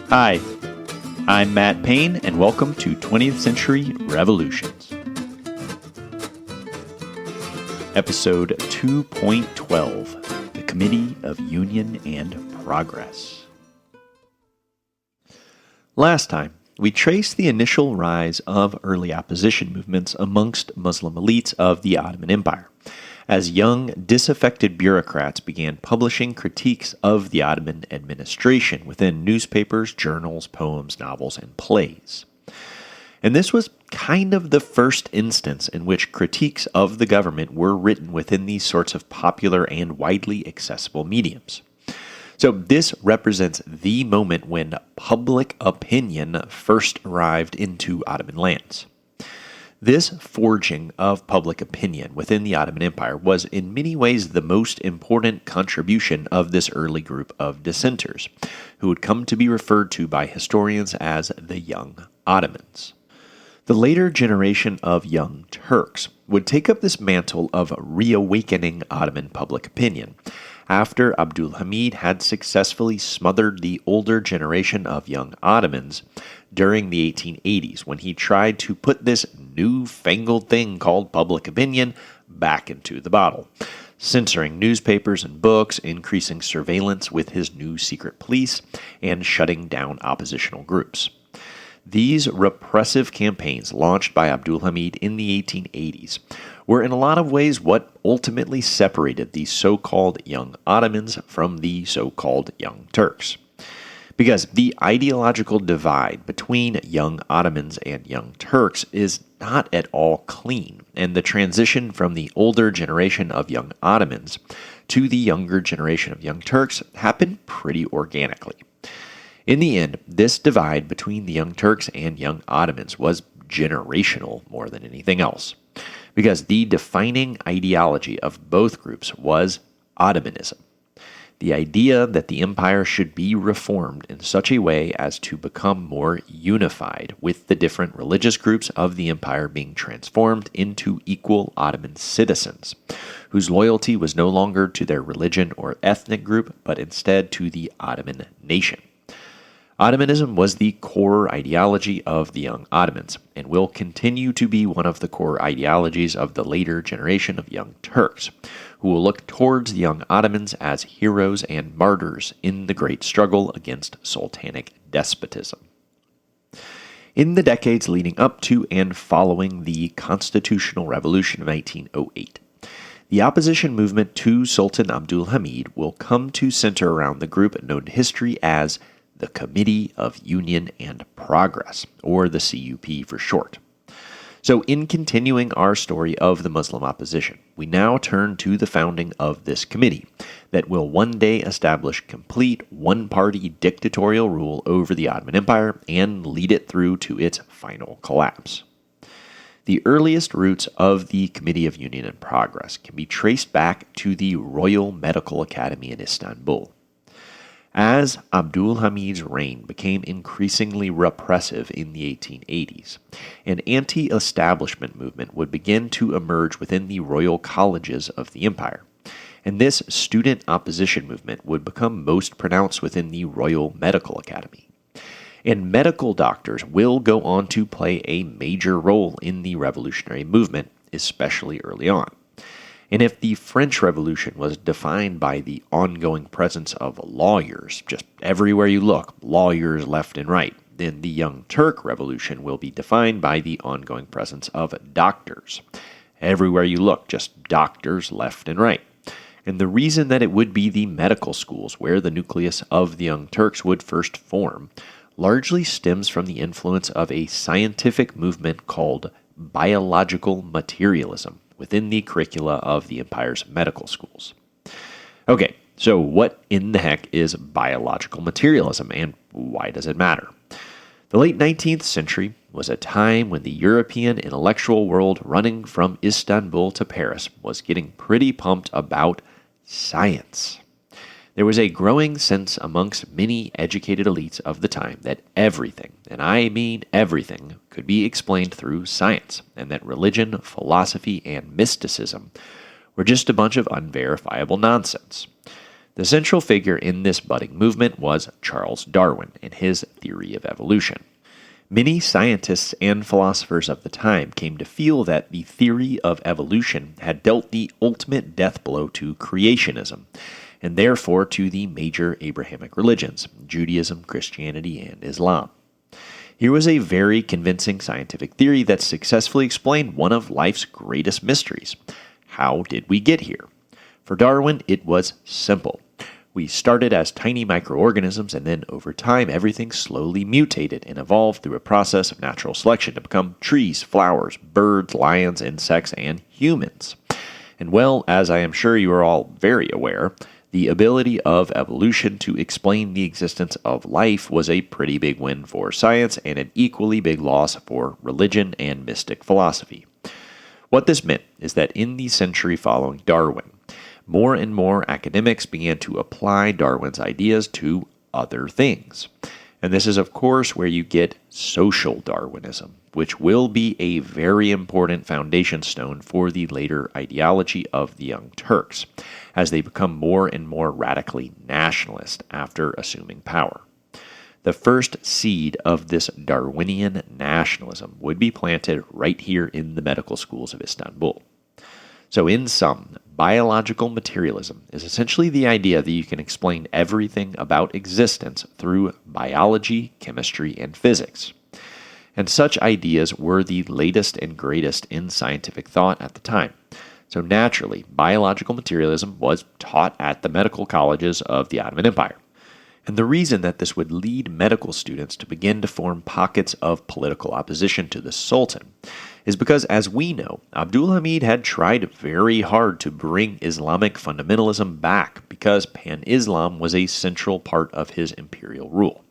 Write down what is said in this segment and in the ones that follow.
Hi, I'm Matt Payne, and welcome to 20th Century Revolutions. Episode 2.12, The Committee of Union and Progress. Last time, we traced the initial rise of early opposition movements amongst Muslim elites of the Ottoman Empire, as young, disaffected bureaucrats began publishing critiques of the Ottoman administration within newspapers, journals, poems, novels, and plays. And this was kind of the first instance in which critiques of the government were written within these sorts of popular and widely accessible mediums. So this represents the moment when public opinion first arrived into Ottoman lands. This forging of public opinion within the Ottoman Empire was in many ways the most important contribution of this early group of dissenters, who would come to be referred to by historians as the Young Ottomans. The later generation of Young Turks would take up this mantle of reawakening Ottoman public opinion, after Abdul Hamid had successfully smothered the older generation of Young Ottomans during the 1880s, when he tried to put this newfangled thing called public opinion back into the bottle, censoring newspapers and books, increasing surveillance with his new secret police, and shutting down oppositional groups. These repressive campaigns launched by Abdul Hamid in the 1880s were in a lot of ways what ultimately separated the so-called Young Ottomans from the so-called Young Turks. Because the ideological divide between Young Ottomans and Young Turks is not at all clean, and the transition from the older generation of Young Ottomans to the younger generation of Young Turks happened pretty organically. In the end, this divide between the Young Turks and Young Ottomans was generational more than anything else, because the defining ideology of both groups was Ottomanism, the idea that the empire should be reformed in such a way as to become more unified, with the different religious groups of the empire being transformed into equal Ottoman citizens, whose loyalty was no longer to their religion or ethnic group, but instead to the Ottoman nation. Ottomanism was the core ideology of the Young Ottomans, and will continue to be one of the core ideologies of the later generation of Young Turks, who will look towards the Young Ottomans as heroes and martyrs in the great struggle against sultanic despotism. In the decades leading up to and following the Constitutional Revolution of 1908, the opposition movement to Sultan Abdul Hamid will come to center around the group known in history as the Committee of Union and Progress, or the CUP for short. So in continuing our story of the Muslim opposition, we now turn to the founding of this committee that will one day establish complete one-party dictatorial rule over the Ottoman Empire and lead it through to its final collapse. The earliest roots of the Committee of Union and Progress can be traced back to the Royal Medical Academy in Istanbul. As Abdul Hamid's reign became increasingly repressive in the 1880s, an anti-establishment movement would begin to emerge within the royal colleges of the empire, and this student opposition movement would become most pronounced within the Royal Medical Academy. And medical doctors will go on to play a major role in the revolutionary movement, especially early on. And if the French Revolution was defined by the ongoing presence of lawyers, just everywhere you look, lawyers left and right, then the Young Turk Revolution will be defined by the ongoing presence of doctors. Everywhere you look, just doctors left and right. And the reason that it would be the medical schools where the nucleus of the Young Turks would first form largely stems from the influence of a scientific movement called biological materialism within the curricula of the empire's medical schools. Okay, so what in the heck is biological materialism, and why does it matter? The late 19th century was a time when the European intellectual world running from Istanbul to Paris was getting pretty pumped about science. There was a growing sense amongst many educated elites of the time that everything, and I mean everything, could be explained through science, and that religion, philosophy, and mysticism were just a bunch of unverifiable nonsense. The central figure in this budding movement was Charles Darwin and his theory of evolution. Many scientists and philosophers of the time came to feel that the theory of evolution had dealt the ultimate death blow to creationism, and therefore to the major Abrahamic religions, Judaism, Christianity, and Islam. Here was a very convincing scientific theory that successfully explained one of life's greatest mysteries. How did we get here? For Darwin, it was simple. We started as tiny microorganisms, and then over time, everything slowly mutated and evolved through a process of natural selection to become trees, flowers, birds, lions, insects, and humans. And well, as I am sure you are all very aware, the ability of evolution to explain the existence of life was a pretty big win for science and an equally big loss for religion and mystic philosophy. What this meant is that in the century following Darwin, more and more academics began to apply Darwin's ideas to other things. And this is, of course, where you get social Darwinism, which will be a very important foundation stone for the later ideology of the Young Turks, as they become more and more radically nationalist after assuming power. The first seed of this Darwinian nationalism would be planted right here in the medical schools of Istanbul. So in sum, biological materialism is essentially the idea that you can explain everything about existence through biology, chemistry, and physics. And such ideas were the latest and greatest in scientific thought at the time. So naturally, biological materialism was taught at the medical colleges of the Ottoman Empire. And the reason that this would lead medical students to begin to form pockets of political opposition to the Sultan is because, as we know, Abdul Hamid had tried very hard to bring Islamic fundamentalism back because pan-Islam was a central part of his imperial rule.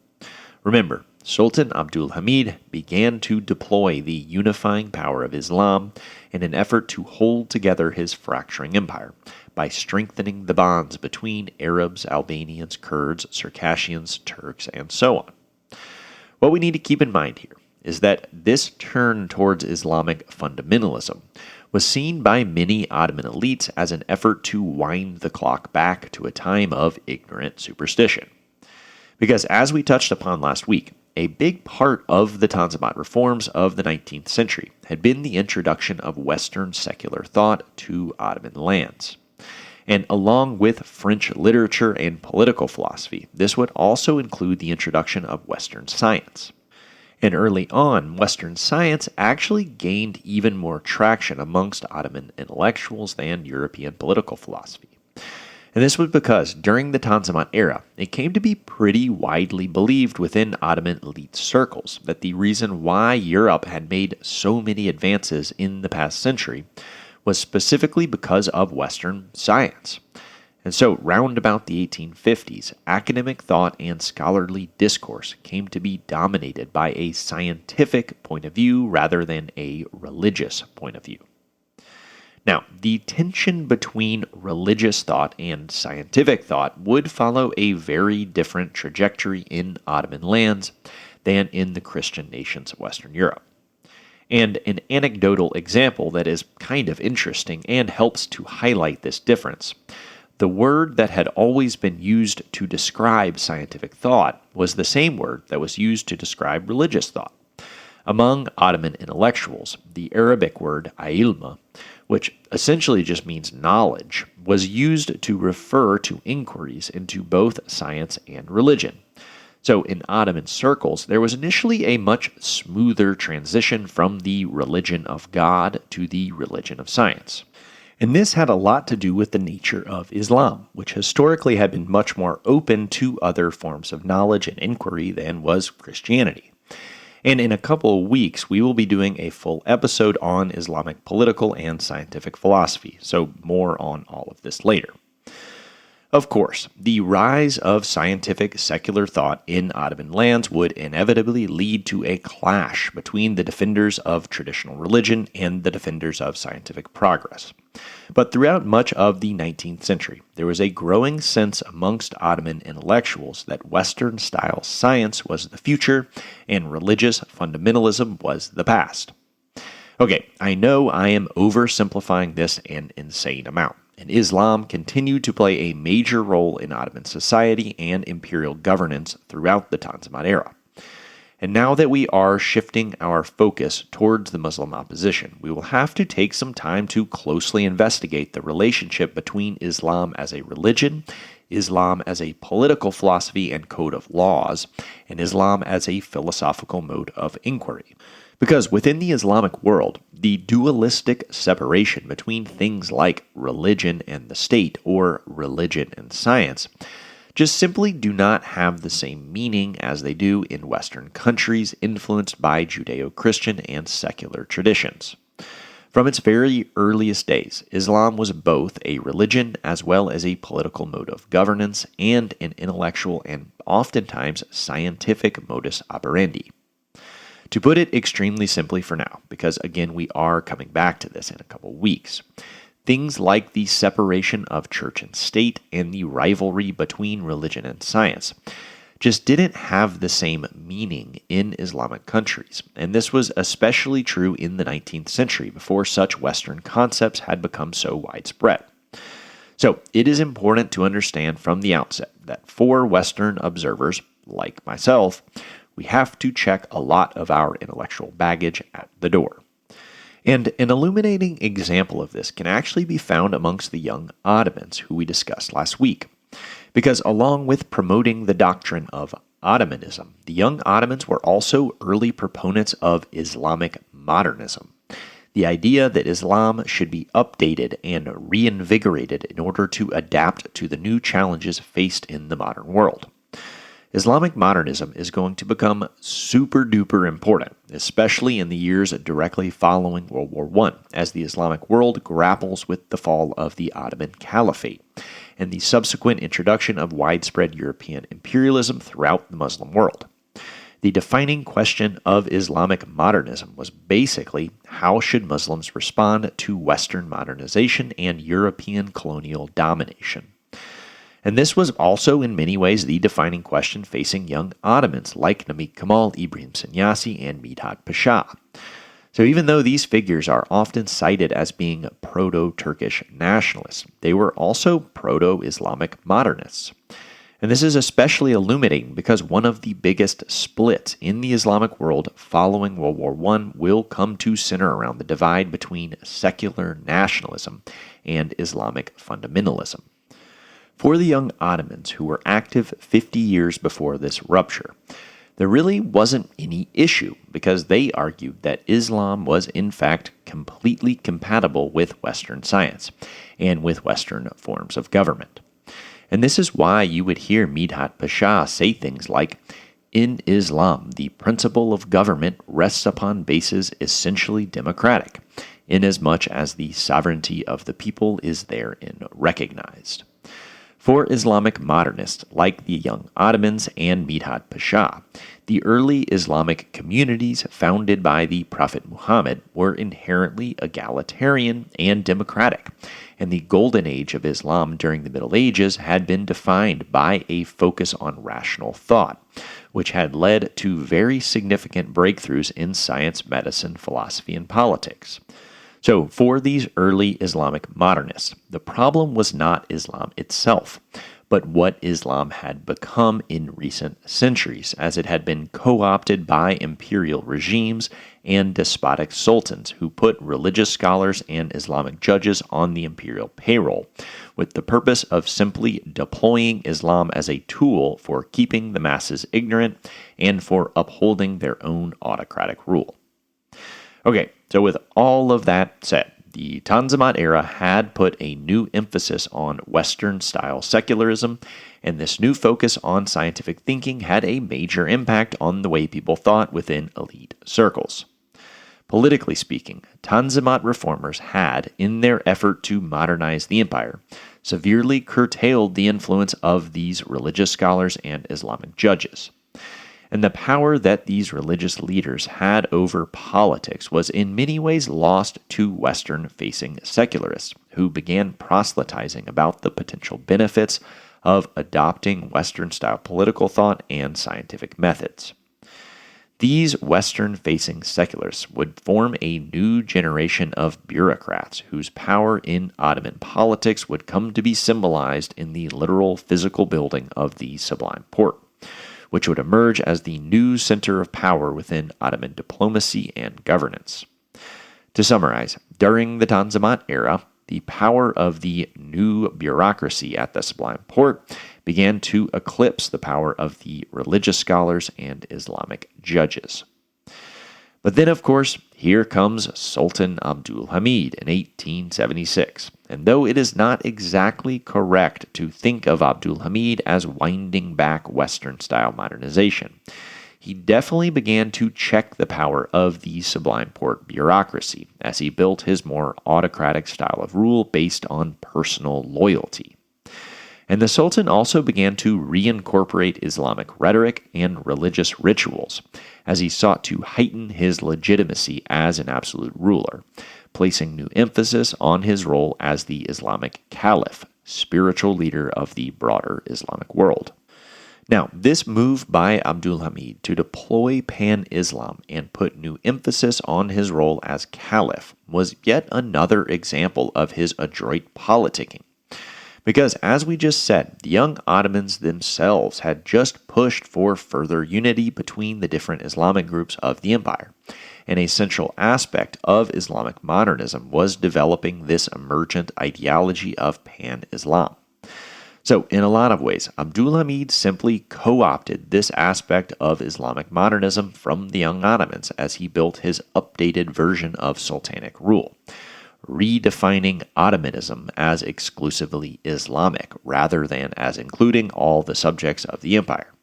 Remember, Sultan Abdul Hamid began to deploy the unifying power of Islam in an effort to hold together his fracturing empire by strengthening the bonds between Arabs, Albanians, Kurds, Circassians, Turks, and so on. What we need to keep in mind here is that this turn towards Islamic fundamentalism was seen by many Ottoman elites as an effort to wind the clock back to a time of ignorant superstition. Because as we touched upon last week, a big part of the Tanzimat reforms of the 19th century had been the introduction of Western secular thought to Ottoman lands. And along with French literature and political philosophy, this would also include the introduction of Western science. And early on, Western science actually gained even more traction amongst Ottoman intellectuals than European political philosophy. And this was because during the Tanzimat era, it came to be pretty widely believed within Ottoman elite circles that the reason why Europe had made so many advances in the past century was specifically because of Western science. And so, round about the 1850s, academic thought and scholarly discourse came to be dominated by a scientific point of view rather than a religious point of view. Now, the tension between religious thought and scientific thought would follow a very different trajectory in Ottoman lands than in the Christian nations of Western Europe. And an anecdotal example that is kind of interesting and helps to highlight this difference. The word that had always been used to describe scientific thought was the same word that was used to describe religious thought. Among Ottoman intellectuals, the Arabic word ilma, which essentially just means knowledge, was used to refer to inquiries into both science and religion. So in Ottoman circles, there was initially a much smoother transition from the religion of God to the religion of science. And this had a lot to do with the nature of Islam, which historically had been much more open to other forms of knowledge and inquiry than was Christianity. And in a couple of weeks, we will be doing a full episode on Islamic political and scientific philosophy, so more on all of this later. Of course, the rise of scientific secular thought in Ottoman lands would inevitably lead to a clash between the defenders of traditional religion and the defenders of scientific progress. But throughout much of the 19th century, there was a growing sense amongst Ottoman intellectuals that Western-style science was the future and religious fundamentalism was the past. Okay, I know I am oversimplifying this an insane amount, and Islam continued to play a major role in Ottoman society and imperial governance throughout the Tanzimat era. And now that we are shifting our focus towards the Muslim opposition, we will have to take some time to closely investigate the relationship between Islam as a religion, Islam as a political philosophy and code of laws, and Islam as a philosophical mode of inquiry. Because within the Islamic world, the dualistic separation between things like religion and the state, or religion and science, just simply do not have the same meaning as they do in Western countries influenced by Judeo-Christian and secular traditions. From its very earliest days, Islam was both a religion as well as a political mode of governance and an intellectual and oftentimes scientific modus operandi. To put it extremely simply for now, because again we are coming back to this in a couple weeks, things like the separation of church and state and the rivalry between religion and science just didn't have the same meaning in Islamic countries, and this was especially true in the 19th century before such Western concepts had become so widespread. So it is important to understand from the outset that for Western observers, like myself, we have to check a lot of our intellectual baggage at the door. And an illuminating example of this can actually be found amongst the young Ottomans, who we discussed last week. Because along with promoting the doctrine of Ottomanism, the young Ottomans were also early proponents of Islamic modernism, the idea that Islam should be updated and reinvigorated in order to adapt to the new challenges faced in the modern world. Islamic modernism is going to become super duper important, especially in the years directly following World War I, as the Islamic world grapples with the fall of the Ottoman Caliphate and the subsequent introduction of widespread European imperialism throughout the Muslim world. The defining question of Islamic modernism was basically how should Muslims respond to Western modernization and European colonial domination. And this was also in many ways the defining question facing young Ottomans like Namik Kemal, Ibrahim Senyasi, and Midhat Pasha. So even though these figures are often cited as being proto-Turkish nationalists, they were also proto-Islamic modernists. And this is especially illuminating because one of the biggest splits in the Islamic world following World War I will come to center around the divide between secular nationalism and Islamic fundamentalism. For the young Ottomans who were active 50 years before this rupture, there really wasn't any issue because they argued that Islam was in fact completely compatible with Western science and with Western forms of government. And this is why you would hear Midhat Pasha say things like, "In Islam, the principle of government rests upon bases essentially democratic, inasmuch as the sovereignty of the people is therein recognized." For Islamic modernists like the young Ottomans and Midhat Pasha, the early Islamic communities founded by the Prophet Muhammad were inherently egalitarian and democratic, and the golden age of Islam during the Middle Ages had been defined by a focus on rational thought, which had led to very significant breakthroughs in science, medicine, philosophy, and politics. So, for these early Islamic modernists, the problem was not Islam itself, but what Islam had become in recent centuries, as it had been co-opted by imperial regimes and despotic sultans who put religious scholars and Islamic judges on the imperial payroll, with the purpose of simply deploying Islam as a tool for keeping the masses ignorant and for upholding their own autocratic rule. Okay, so with all of that said, the Tanzimat era had put a new emphasis on Western-style secularism, and this new focus on scientific thinking had a major impact on the way people thought within elite circles. Politically speaking, Tanzimat reformers had, in their effort to modernize the empire, severely curtailed the influence of these religious scholars and Islamic judges. And the power that these religious leaders had over politics was in many ways lost to Western-facing secularists, who began proselytizing about the potential benefits of adopting Western-style political thought and scientific methods. These Western-facing secularists would form a new generation of bureaucrats whose power in Ottoman politics would come to be symbolized in the literal physical building of the Sublime Porte, which would emerge as the new center of power within Ottoman diplomacy and governance. To summarize, during the Tanzimat era, the power of the new bureaucracy at the Sublime Porte began to eclipse the power of the religious scholars and Islamic judges. But then, of course, here comes Sultan Abdul Hamid in 1876, and though it is not exactly correct to think of Abdul Hamid as winding back Western-style modernization, he definitely began to check the power of the Sublime Porte bureaucracy as he built his more autocratic style of rule based on personal loyalty. And the Sultan also began to reincorporate Islamic rhetoric and religious rituals as he sought to heighten his legitimacy as an absolute ruler, placing new emphasis on his role as the Islamic caliph, spiritual leader of the broader Islamic world. Now, this move by Abdul Hamid to deploy pan-Islam and put new emphasis on his role as caliph was yet another example of his adroit politicking. Because, as we just said, the young Ottomans themselves had just pushed for further unity between the different Islamic groups of the empire. And a central aspect of Islamic modernism was developing this emergent ideology of pan-Islam. So, in a lot of ways, Abdul Hamid simply co-opted this aspect of Islamic modernism from the young Ottomans as he built his updated version of sultanic rule, redefining Ottomanism as exclusively Islamic rather than as including all the subjects of the empire.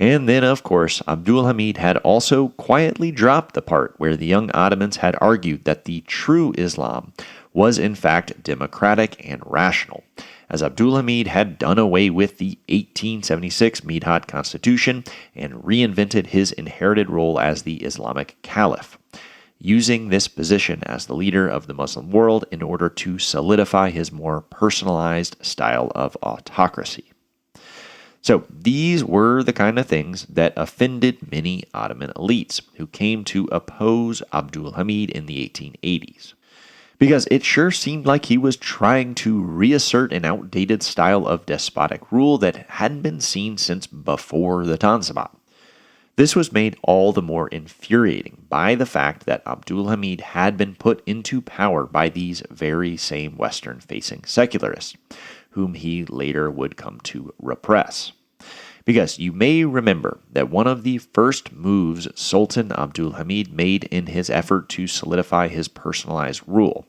And then, of course, Abdul Hamid had also quietly dropped the part where the young Ottomans had argued that the true Islam was in fact democratic and rational, as Abdul Hamid had done away with the 1876 Midhat Constitution and reinvented his inherited role as the Islamic Caliph, using this position as the leader of the Muslim world in order to solidify his more personalized style of autocracy. So these were the kind of things that offended many Ottoman elites who came to oppose Abdul Hamid in the 1880s. Because it sure seemed like he was trying to reassert an outdated style of despotic rule that hadn't been seen since before the Tanzimat. This was made all the more infuriating by the fact that Abdul Hamid had been put into power by these very same Western-facing secularists, whom he later would come to repress. Because you may remember that one of the first moves Sultan Abdul Hamid made in his effort to solidify his personalized rule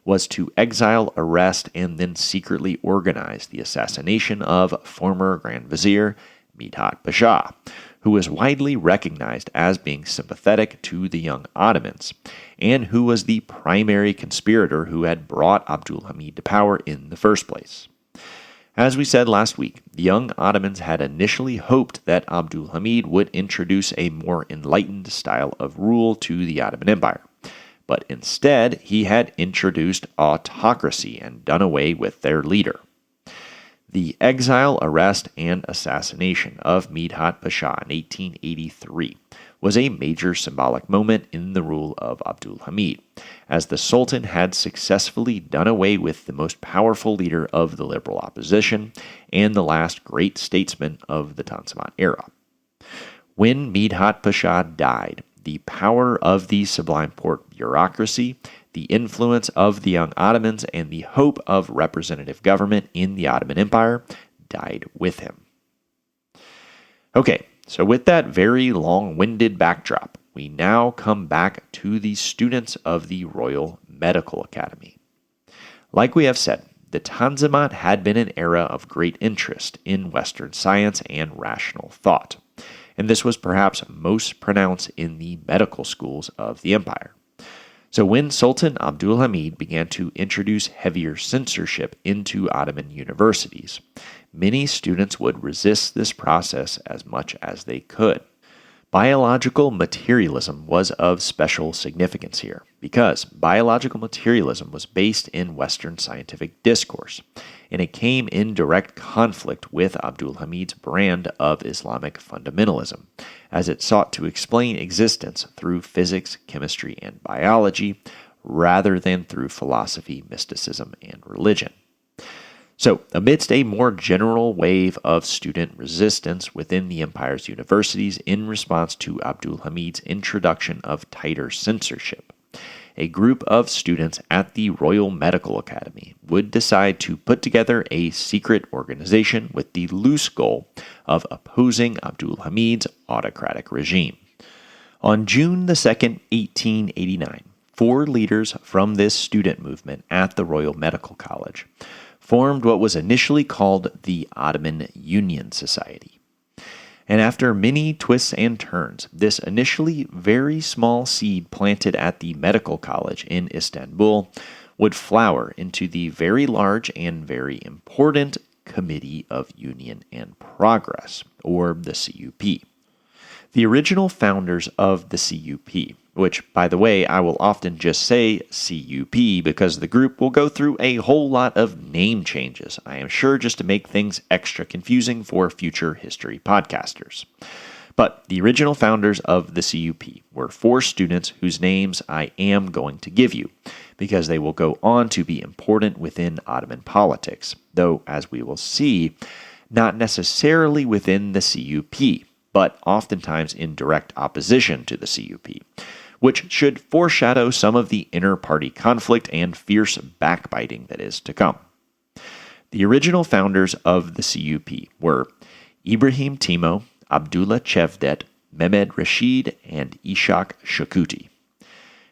was to exile, arrest, and then secretly organize the assassination of former Grand Vizier Midhat Pasha, who was widely recognized as being sympathetic to the young Ottomans, and who was the primary conspirator who had brought Abdul Hamid to power in the first place. As we said last week, the young Ottomans had initially hoped that Abdul Hamid would introduce a more enlightened style of rule to the Ottoman Empire, but instead he had introduced autocracy and done away with their leader. The exile, arrest, and assassination of Midhat Pasha in 1883 was a major symbolic moment in the rule of Abdul Hamid, as the Sultan had successfully done away with the most powerful leader of the liberal opposition and the last great statesman of the Tanzimat era. When Midhat Pasha died, the power of the Sublime Porte bureaucracy, the influence of the young Ottomans, and the hope of representative government in the Ottoman Empire died with him. Okay, so with that very long-winded backdrop, we now come back to the students of the Royal Medical Academy. Like we have said, the Tanzimat had been an era of great interest in Western science and rational thought, and this was perhaps most pronounced in the medical schools of the empire. So when Sultan Abdul Hamid began to introduce heavier censorship into Ottoman universities, many students would resist this process as much as they could. Biological materialism was of special significance here because biological materialism was based in Western scientific discourse, and it came in direct conflict with Abdul Hamid's brand of Islamic fundamentalism, as it sought to explain existence through physics, chemistry, and biology, rather than through philosophy, mysticism, and religion. So, amidst a more general wave of student resistance within the empire's universities in response to Abdul Hamid's introduction of tighter censorship, a group of students at the Royal Medical Academy would decide to put together a secret organization with the loose goal of opposing Abdul Hamid's autocratic regime. On June the 2nd, 1889, 4 leaders from this student movement at the Royal Medical College formed what was initially called the Ottoman Union Society. And after many twists and turns, this initially very small seed planted at the medical college in Istanbul would flower into the very large and very important Committee of Union and Progress, or the CUP. The original founders of the CUP, which, by the way, I will often just say CUP because the group will go through a whole lot of name changes, I am sure, just to make things extra confusing for future history podcasters. But the original founders of the CUP were 4 students whose names I am going to give you, because they will go on to be important within Ottoman politics, though, as we will see, not necessarily within the CUP, but oftentimes in direct opposition to the CUP, which should foreshadow some of the inter-party conflict and fierce backbiting that is to come. The original founders of the CUP were Ibrahim Timo, Abdullah Cevdet, Mehmed Rashid, and Ishak Shakuti.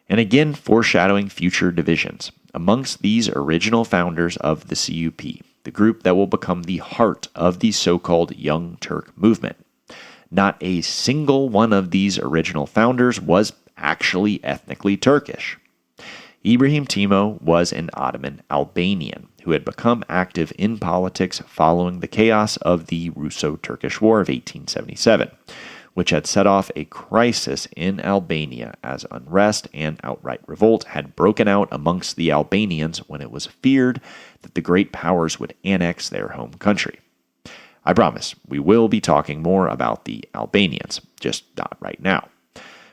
And again, foreshadowing future divisions. Amongst these original founders of the CUP, the group that will become the heart of the so-called Young Turk movement, not a single one of these original founders was actually ethnically Turkish. Ibrahim Timo was an Ottoman Albanian who had become active in politics following the chaos of the Russo-Turkish War of 1877, which had set off a crisis in Albania as unrest and outright revolt had broken out amongst the Albanians when it was feared that the great powers would annex their home country. I promise, we will be talking more about the Albanians, just not right now.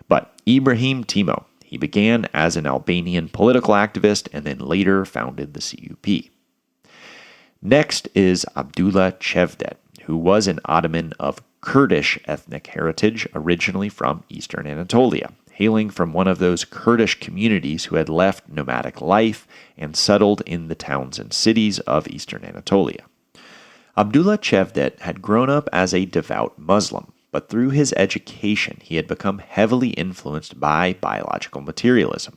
But Ibrahim Timo, he began as an Albanian political activist and then later founded the CUP. Next is Abdullah Cevdet, who was an Ottoman of Kurdish ethnic heritage, originally from eastern Anatolia, hailing from one of those Kurdish communities who had left nomadic life and settled in the towns and cities of eastern Anatolia. Abdullah Cevdet had grown up as a devout Muslim, but through his education he had become heavily influenced by biological materialism.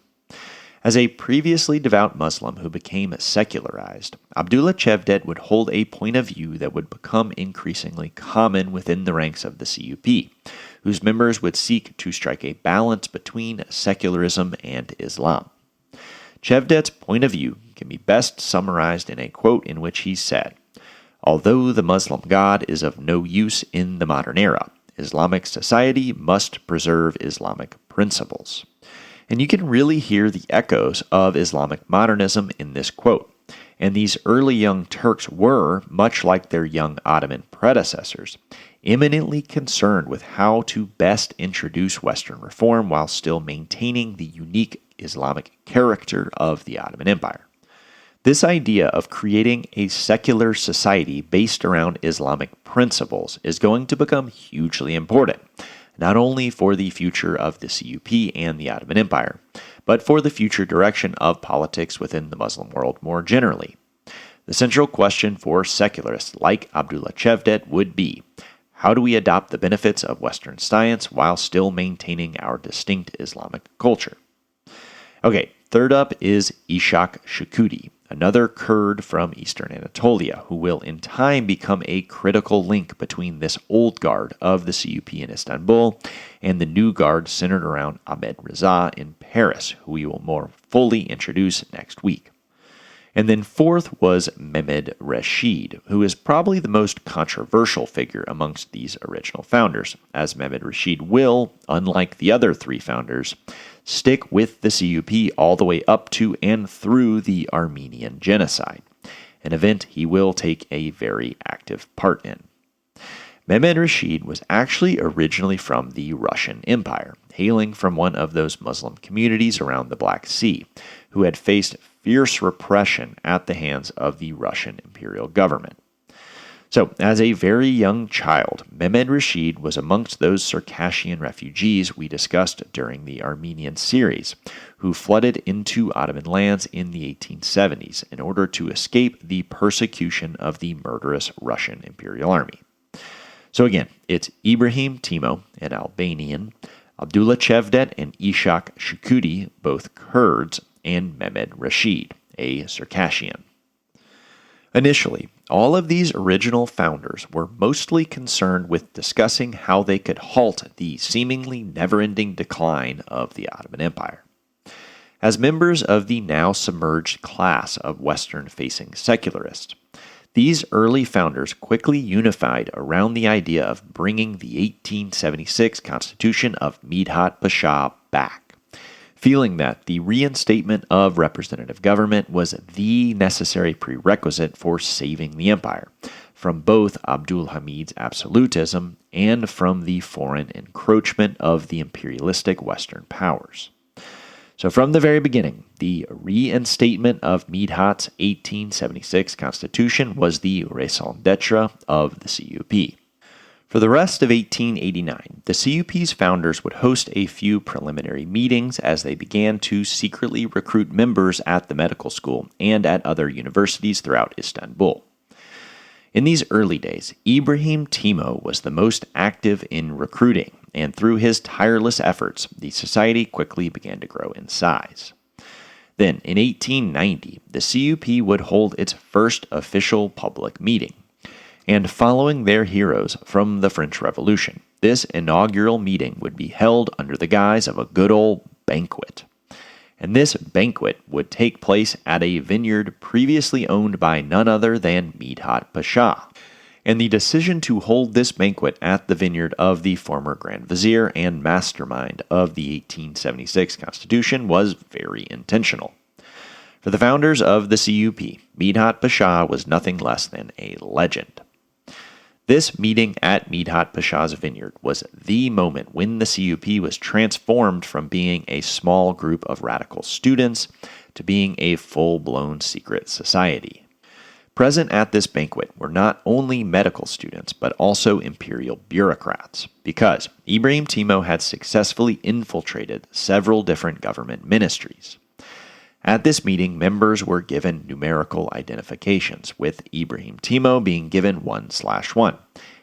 As a previously devout Muslim who became secularized, Abdullah Cevdet would hold a point of view that would become increasingly common within the ranks of the CUP, whose members would seek to strike a balance between secularism and Islam. Cevdet's point of view can be best summarized in a quote in which he said, "Although the Muslim God is of no use in the modern era, Islamic society must preserve Islamic principles." And you can really hear the echoes of Islamic modernism in this quote. And these early young Turks were, much like their young Ottoman predecessors, eminently concerned with how to best introduce Western reform while still maintaining the unique Islamic character of the Ottoman Empire. This idea of creating a secular society based around Islamic principles is going to become hugely important, not only for the future of the CUP and the Ottoman Empire, but for the future direction of politics within the Muslim world more generally. The central question for secularists like Abdullah Cevdet would be, how do we adopt the benefits of Western science while still maintaining our distinct Islamic culture? Okay, third up is Ishak Shakuti, another Kurd from eastern Anatolia, who will in time become a critical link between this old guard of the CUP in Istanbul and the new guard centered around Ahmed Reza in Paris, who we will more fully introduce next week. And then fourth was Mehmed Rashid, who is probably the most controversial figure amongst these original founders, as Mehmed Rashid will, unlike the other three founders, stick with the CUP all the way up to and through the Armenian Genocide, an event he will take a very active part in. Mehmed Rashid was actually originally from the Russian Empire, hailing from one of those Muslim communities around the Black Sea, who had faced fierce repression at the hands of the Russian imperial government. So, as a very young child, Mehmed Rashid was amongst those Circassian refugees we discussed during the Armenian series, who flooded into Ottoman lands in the 1870s in order to escape the persecution of the murderous Russian imperial army. So again, it's Ibrahim Timo, an Albanian, Abdullah Cevdet and Ishak Shukudi, both Kurds, and Mehmed Rashid, a Circassian. Initially, all of these original founders were mostly concerned with discussing how they could halt the seemingly never-ending decline of the Ottoman Empire. As members of the now submerged class of Western-facing secularists, these early founders quickly unified around the idea of bringing the 1876 Constitution of Midhat Pasha back, feeling that the reinstatement of representative government was the necessary prerequisite for saving the empire from both Abdul Hamid's absolutism and from the foreign encroachment of the imperialistic Western powers. So from the very beginning, the reinstatement of Midhat's 1876 Constitution was the raison d'etre of the CUP. For the rest of 1889, the CUP's founders would host a few preliminary meetings as they began to secretly recruit members at the medical school and at other universities throughout Istanbul. In these early days, Ibrahim Timo was the most active in recruiting, and through his tireless efforts, the society quickly began to grow in size. Then, in 1890, the CUP would hold its first official public meeting. And following their heroes from the French Revolution, this inaugural meeting would be held under the guise of a good old banquet. And this banquet would take place at a vineyard previously owned by none other than Midhat Pasha. And the decision to hold this banquet at the vineyard of the former Grand Vizier and mastermind of the 1876 Constitution was very intentional. For the founders of the CUP, Midhat Pasha was nothing less than a legend. This meeting at Midhat Pasha's vineyard was the moment when the CUP was transformed from being a small group of radical students to being a full-blown secret society. Present at this banquet were not only medical students, but also imperial bureaucrats, because Ibrahim Timo had successfully infiltrated several different government ministries. At this meeting, members were given numerical identifications, with Ibrahim Timo being given 1/1,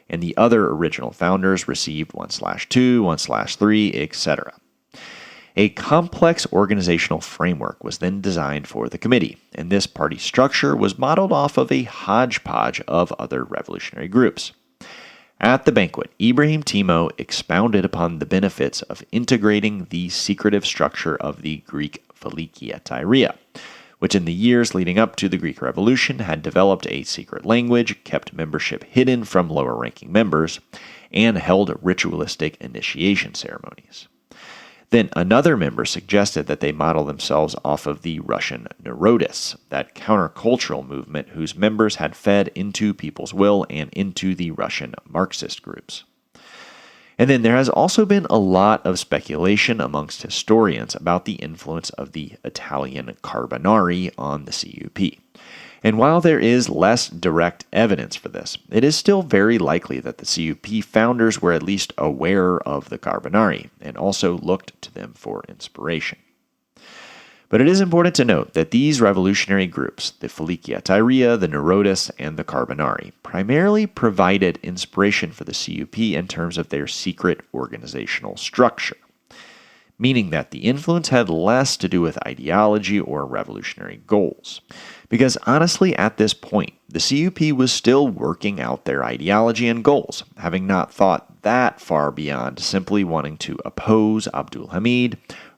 and the other original founders received 1/2, 1/3, etc. A complex organizational framework was then designed for the committee, and this party structure was modeled off of a hodgepodge of other revolutionary groups. At the banquet, Ibrahim Timo expounded upon the benefits of integrating the secretive structure of the Greek Philikiatairia, which in the years leading up to the Greek Revolution had developed a secret language, kept membership hidden from lower-ranking members, and held ritualistic initiation ceremonies. Then another member suggested that they model themselves off of the Russian Narodists, that countercultural movement whose members had fed into People's Will and into the Russian Marxist groups. And then there has also been a lot of speculation amongst historians about the influence of the Italian Carbonari on the CUP. And while there is less direct evidence for this, it is still very likely that the CUP founders were at least aware of the Carbonari and also looked to them for inspiration. But it is important to note that these revolutionary groups, the Philikiatairia, the Narodists, and the Carbonari, primarily provided inspiration for the CUP in terms of their secret organizational structure, meaning that the influence had less to do with ideology or revolutionary goals. Because honestly, at this point, the CUP was still working out their ideology and goals, having not thought that far beyond simply wanting to oppose Abdul Hamid,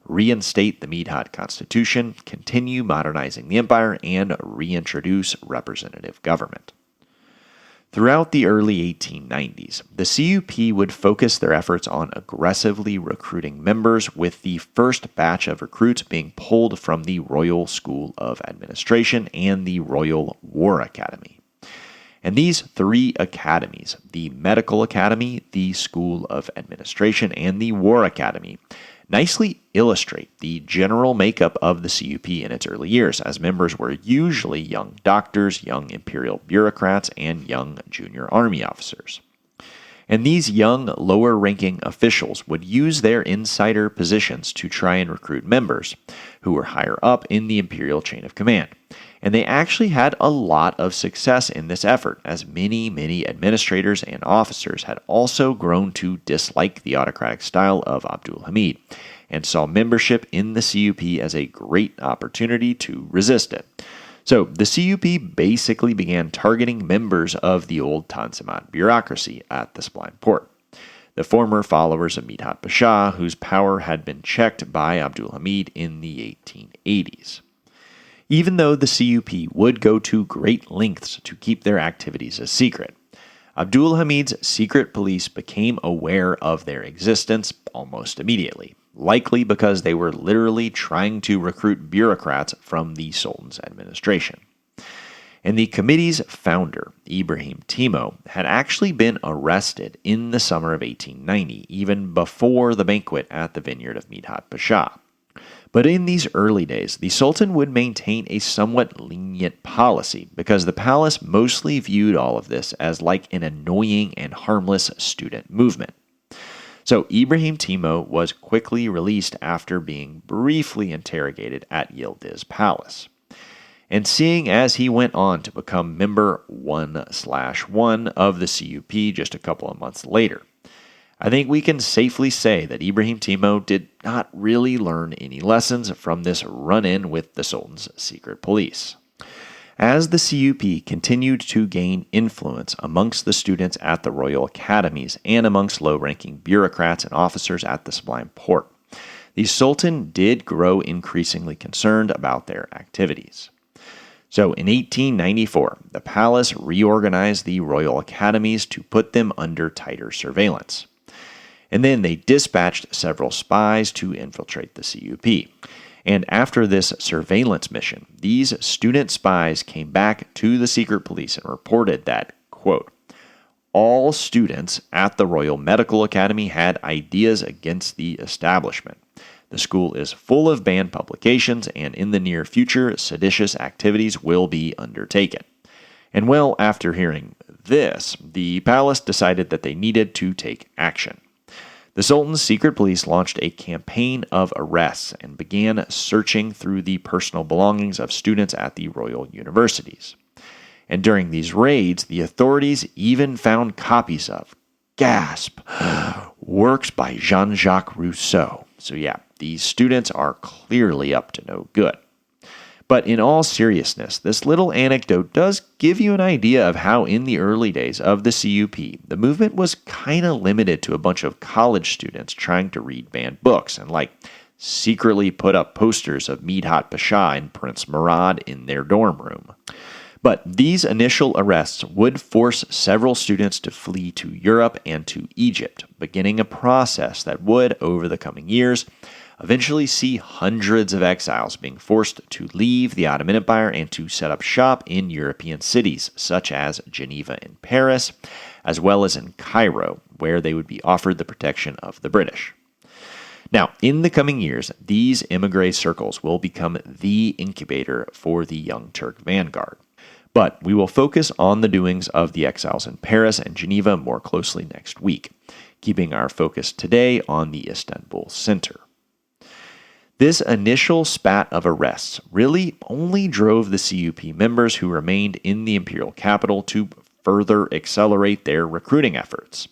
reinstate the Midhat constitution, continue modernizing the empire, and reintroduce representative government. Throughout the early 1890s, the CUP would focus their efforts on aggressively recruiting members, with the first batch of recruits being pulled from the Royal School of Administration and the Royal War Academy. And these three academies, the Medical Academy, the School of Administration, and the War Academy, nicely illustrate the general makeup of the CUP in its early years, as members were usually young doctors, young imperial bureaucrats, and young junior army officers. And these young, lower-ranking officials would use their insider positions to try and recruit members who were higher up in the imperial chain of command. And they actually had a lot of success in this effort, as many administrators and officers had also grown to dislike the autocratic style of Abdul Hamid, and saw membership in the CUP as a great opportunity to resist it. So the CUP basically began targeting members of the old Tanzimat bureaucracy at the Sublime Porte, the former followers of Midhat Pasha, whose power had been checked by Abdul Hamid in the 1880s. Even though the CUP would go to great lengths to keep their activities a secret, Abdul Hamid's secret police became aware of their existence almost immediately, likely because they were literally trying to recruit bureaucrats from the Sultan's administration. And the committee's founder, Ibrahim Timo, had actually been arrested in the summer of 1890, even before the banquet at the vineyard of Midhat Pasha. But in these early days, the Sultan would maintain a somewhat lenient policy, because the palace mostly viewed all of this as like an annoying and harmless student movement. So Ibrahim Timo was quickly released after being briefly interrogated at Yildiz Palace. And seeing as he went on to become member 1/1 of the CUP just a couple of months later, I think we can safely say that Ibrahim Timo did not really learn any lessons from this run-in with the Sultan's secret police. As the CUP continued to gain influence amongst the students at the royal academies and amongst low-ranking bureaucrats and officers at the Sublime Porte, the Sultan did grow increasingly concerned about their activities. So in 1894, the palace reorganized the royal academies to put them under tighter surveillance. And then they dispatched several spies to infiltrate the CUP. And after this surveillance mission, these student spies came back to the secret police and reported that, quote, all students at the Royal Medical Academy had ideas against the establishment. The school is full of banned publications, and in the near future, seditious activities will be undertaken. And well, after hearing this, the palace decided that they needed to take action. The Sultan's secret police launched a campaign of arrests and began searching through the personal belongings of students at the royal universities. And during these raids, the authorities even found copies of, gasp, works by Jean-Jacques Rousseau. So yeah, these students are clearly up to no good. But in all seriousness, this little anecdote does give you an idea of how in the early days of the CUP, the movement was kind of limited to a bunch of college students trying to read banned books and secretly put up posters of Midhat Pasha and Prince Murad in their dorm room. But these initial arrests would force several students to flee to Europe and to Egypt, beginning a process that would, over the coming years, eventually see hundreds of exiles being forced to leave the Ottoman Empire and to set up shop in European cities, such as Geneva and Paris, as well as in Cairo, where they would be offered the protection of the British. Now, in the coming years, these emigre circles will become the incubator for the Young Turk vanguard. But we will focus on the doings of the exiles in Paris and Geneva more closely next week, keeping our focus today on the Istanbul center. This initial spat of arrests really only drove the CUP members who remained in the imperial capital to further accelerate their recruiting efforts.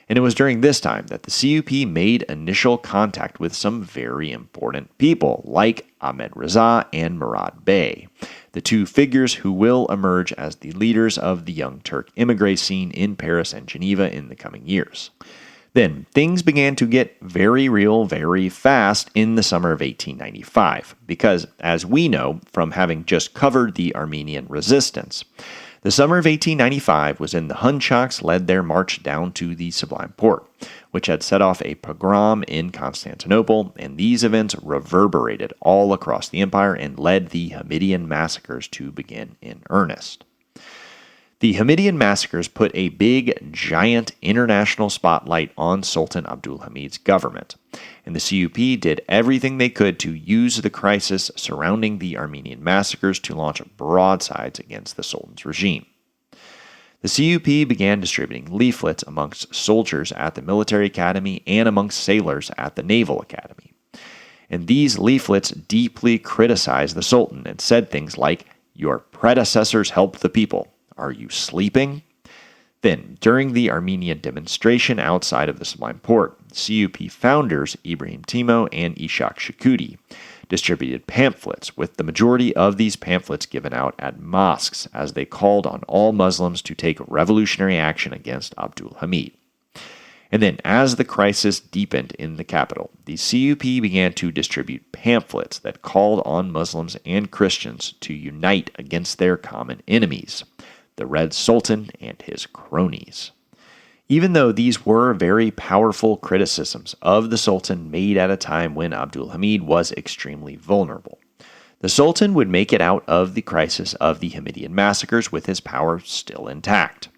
And it was during this time that the CUP made initial contact with some very important people like Ahmed Reza and Murad Bey, the two figures who will emerge as the leaders of the Young Turk emigre scene in Paris and Geneva in the coming years. Then things began to get very real very fast in the summer of 1895, because, as we know from having just covered the Armenian resistance, the summer of 1895 was when the Hunchaks led their march down to the Sublime Porte, which had set off a pogrom in Constantinople, and these events reverberated all across the empire and led the Hamidian massacres to begin in earnest. The Hamidian massacres put a big, giant international spotlight on Sultan Abdul Hamid's government, and the CUP did everything they could to use the crisis surrounding the Armenian massacres to launch broadsides against the Sultan's regime. The CUP began distributing leaflets amongst soldiers at the military academy and amongst sailors at the naval academy. And these leaflets deeply criticized the Sultan and said things like, "Your predecessors helped the people. Are you sleeping?" Then, during the Armenian demonstration outside of the Sublime Porte, CUP founders Ibrahim Timo and Ishak Shikuti distributed pamphlets, with the majority of these pamphlets given out at mosques as they called on all Muslims to take revolutionary action against Abdul Hamid. And then, as the crisis deepened in the capital, the CUP began to distribute pamphlets that called on Muslims and Christians to unite against their common enemies, the Red Sultan and his cronies. Even though these were very powerful criticisms of the Sultan made at a time when Abdul Hamid was extremely vulnerable, the Sultan would make it out of the crisis of the Hamidian massacres with his power still intact.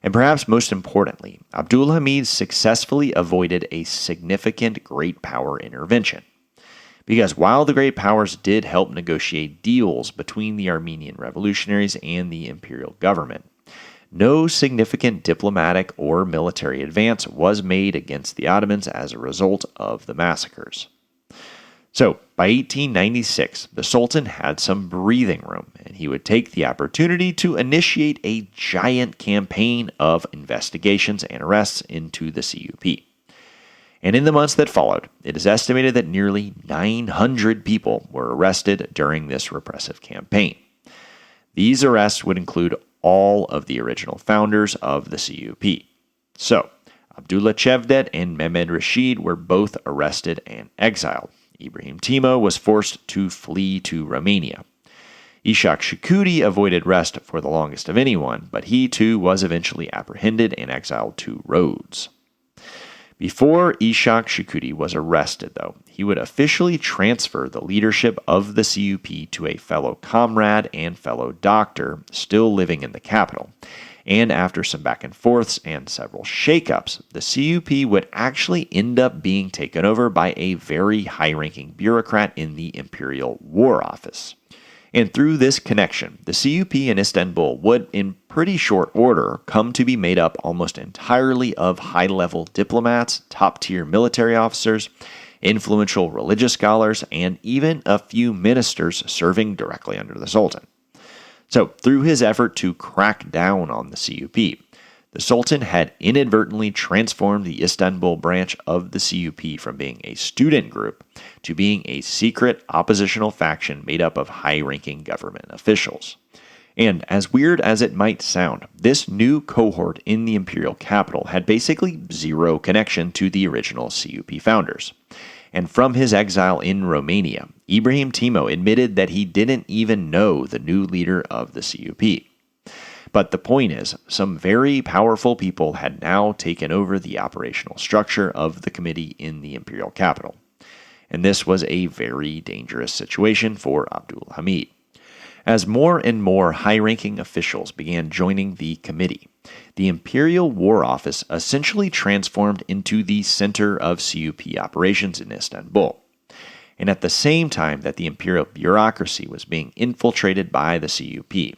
And perhaps most importantly, Abdul Hamid successfully avoided a significant great power intervention. Because while the great powers did help negotiate deals between the Armenian revolutionaries and the imperial government, no significant diplomatic or military advance was made against the Ottomans as a result of the massacres. So, by 1896, the Sultan had some breathing room, and he would take the opportunity to initiate a giant campaign of investigations and arrests into the CUP. And in the months that followed, it is estimated that nearly 900 people were arrested during this repressive campaign. These arrests would include all of the original founders of the CUP. So, Abdullah Cevdet and Mehmed Rashid were both arrested and exiled. Ibrahim Timo was forced to flee to Romania. Ishak Shikuti avoided arrest for the longest of anyone, but he too was eventually apprehended and exiled to Rhodes. Before Ishak Shikuti was arrested, though, he would officially transfer the leadership of the CUP to a fellow comrade and fellow doctor still living in the capital. And after some back and forths and several shakeups, the CUP would actually end up being taken over by a very high-ranking bureaucrat in the Imperial War Office. And through this connection, the CUP in Istanbul would, in pretty short order, come to be made up almost entirely of high-level diplomats, top-tier military officers, influential religious scholars, and even a few ministers serving directly under the Sultan. So, through his effort to crack down on the CUP, the Sultan had inadvertently transformed the Istanbul branch of the CUP from being a student group to being a secret oppositional faction made up of high-ranking government officials. And as weird as it might sound, this new cohort in the imperial capital had basically zero connection to the original CUP founders. And from his exile in Romania, Ibrahim Timo admitted that he didn't even know the new leader of the CUP. But the point is, some very powerful people had now taken over the operational structure of the committee in the imperial capital. And this was a very dangerous situation for Abdul Hamid. As more and more high-ranking officials began joining the committee, the Imperial War Office essentially transformed into the center of CUP operations in Istanbul. And at the same time that the imperial bureaucracy was being infiltrated by the CUP,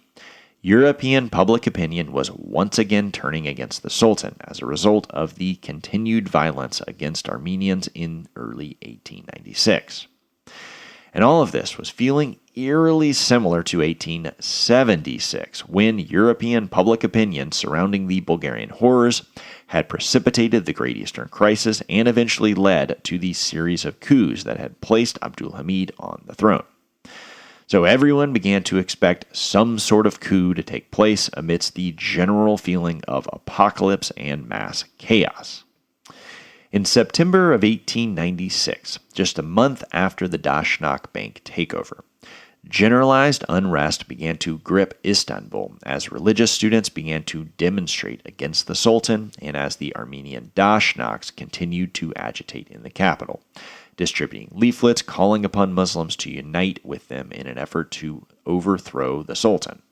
European public opinion was once again turning against the Sultan as a result of the continued violence against Armenians in early 1896. And all of this was feeling eerily similar to 1876, when European public opinion surrounding the Bulgarian horrors had precipitated the Great Eastern Crisis and eventually led to the series of coups that had placed Abdul Hamid on the throne. So everyone began to expect some sort of coup to take place amidst the general feeling of apocalypse and mass chaos. In September of 1896, just a month after the Dashnak Bank takeover, generalized unrest began to grip Istanbul as religious students began to demonstrate against the Sultan and as the Armenian Dashnaks continued to agitate in the capital, distributing leaflets calling upon Muslims to unite with them in an effort to overthrow the Sultan.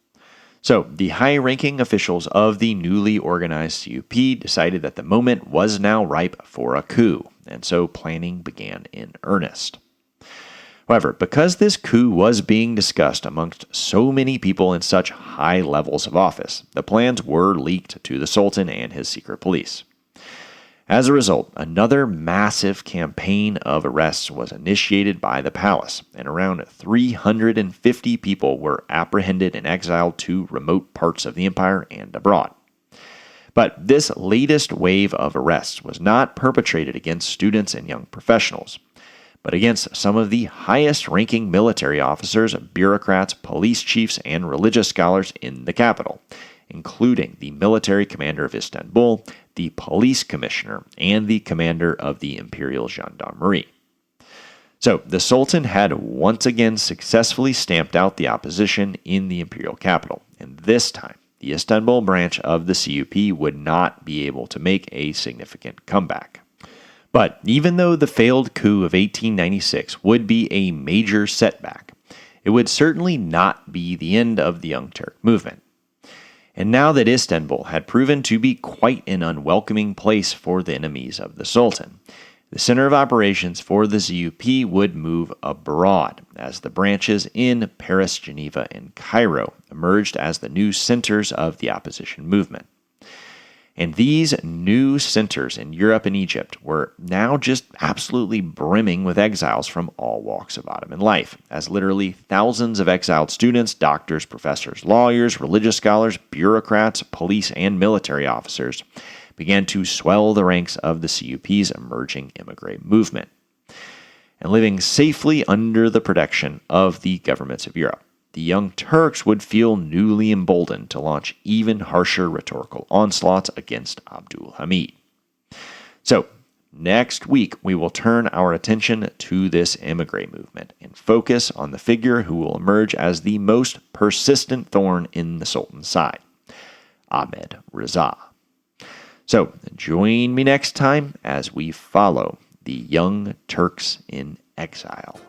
So, the high-ranking officials of the newly organized CUP decided that the moment was now ripe for a coup, and so planning began in earnest. However, because this coup was being discussed amongst so many people in such high levels of office, the plans were leaked to the Sultan and his secret police. As a result, another massive campaign of arrests was initiated by the palace, and around 350 people were apprehended and exiled to remote parts of the empire and abroad. But this latest wave of arrests was not perpetrated against students and young professionals, but against some of the highest-ranking military officers, bureaucrats, police chiefs, and religious scholars in the capital, including the military commander of Istanbul, the police commissioner, and the commander of the Imperial Gendarmerie. So, the Sultan had once again successfully stamped out the opposition in the imperial capital, and this time, the Istanbul branch of the CUP would not be able to make a significant comeback. But even though the failed coup of 1896 would be a major setback, it would certainly not be the end of the Young Turk movement. And now that Istanbul had proven to be quite an unwelcoming place for the enemies of the Sultan, the center of operations for the CUP would move abroad, as the branches in Paris, Geneva, and Cairo emerged as the new centers of the opposition movement. And these new centers in Europe and Egypt were now just absolutely brimming with exiles from all walks of Ottoman life, as literally thousands of exiled students, doctors, professors, lawyers, religious scholars, bureaucrats, police, and military officers began to swell the ranks of the CUP's emerging emigre movement, and living safely under the protection of the governments of Europe. The Young Turks would feel newly emboldened to launch even harsher rhetorical onslaughts against Abdul Hamid. So, next week we will turn our attention to this emigre movement and focus on the figure who will emerge as the most persistent thorn in the Sultan's side, Ahmed Reza. So, join me next time as we follow the Young Turks in exile.